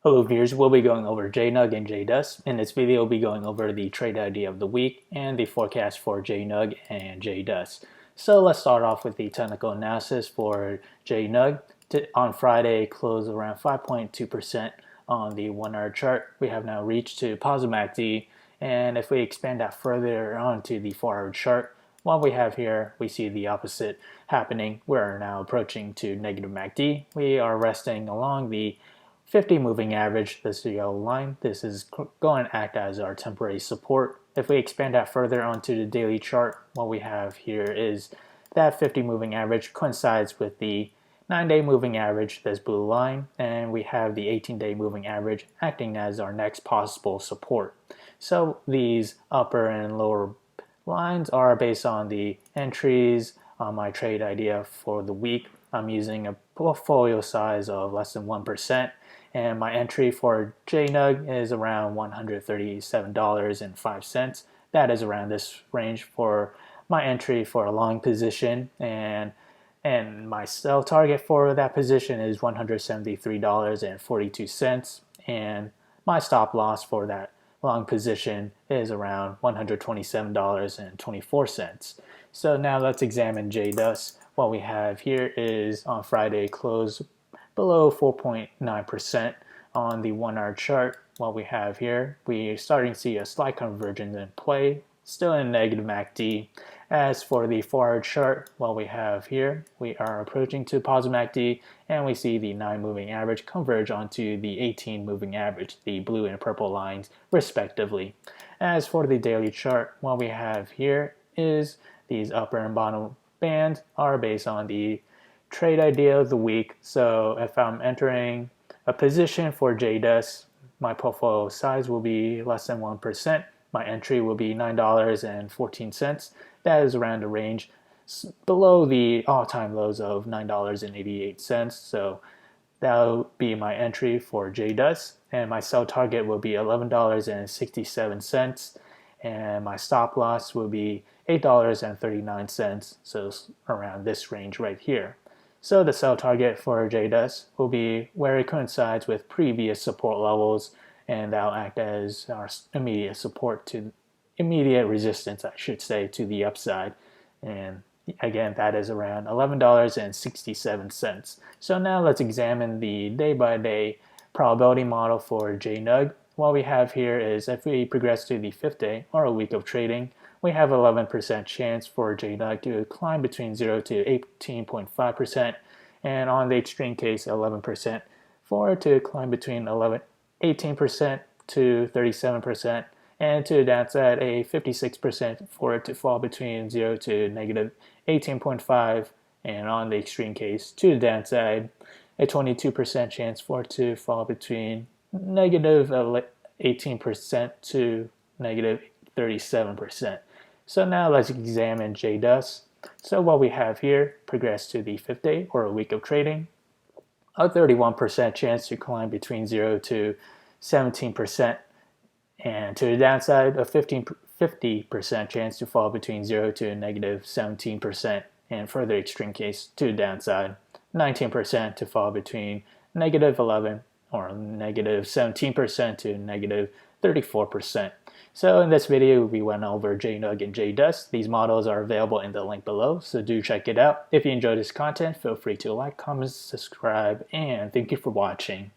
Hello viewers, we'll be going over JNUG and JDST. In this video, we'll be going over the trade idea of the week and the forecast for JNUG and JDST. So let's start off with the technical analysis for JNUG. On Friday, closed around 5.2% on the 1 hour chart. We have now reached to positive MACD, and if we expand that further onto the 4 hour chart, what we have here, we see the opposite happening. We're now approaching to negative MACD. We are resting along the 50 moving average, this yellow line. This is going to act as our temporary support. If we expand that further onto the daily chart, what we have here is that 50 moving average coincides with the 9-day moving average, this blue line, and we have the 18-day moving average acting as our next possible support. So these upper and lower lines are based on the entries on my trade idea for the week. I'm using a portfolio size of less than 1%. And my entry for JNUG is around $137.05. That is around this range for my entry for a long position, and my sell target for that position is $173.42, and my stop loss for that long position is around $127.24. So now let's examine JDST. What we have here is on Friday close below 4.9% on the 1 hour chart. What we have here, we're starting to see a slight convergence in play, still in negative MACD. As for the 4 hour chart, what we have here, we are approaching to positive MACD, and we see the 9 moving average converge onto the 18 moving average, the blue and purple lines respectively. As for the daily chart, what we have here is these upper and bottom bands are based on the trade idea of the week. So if I'm entering a position for JDST, my portfolio size will be less than 1%. My entry will be $9.14. That is around the range below the all-time lows of $9.88. So that'll be my entry for JDST, and my sell target will be $11.67, and my stop loss will be $8.39. So around this range right here. So the sell target for JDST will be where it coincides with previous support levels, and that'll act as our immediate support to immediate resistance, I should say, to the upside. And again, that is around $11.67. So now let's examine the day-by-day probability model for JNUG. What we have here is if we progress to the 5th day or a week of trading, we have 11% chance for JNUG to climb between 0 to 18.5%, and on the extreme case, 11% for it to climb between 18% to 37%, and to the downside, a 56% for it to fall between 0 to negative 18.5, and on the extreme case, to the downside, a 22% chance for it to fall between negative 18% to negative 37%. So now let's examine JDST. So what we have here, progress to the 5th day or a week of trading, a 31% chance to climb between 0 to 17%, and to the downside, a 50% chance to fall between 0 to negative 17%, and further extreme case, to the downside, 19% to fall between negative 11 or negative 17% to negative 34%. So in this video, we went over JNUG and JDST. These models are available in the link below, so do check it out. If you enjoyed this content, feel free to like, comment, subscribe, and thank you for watching.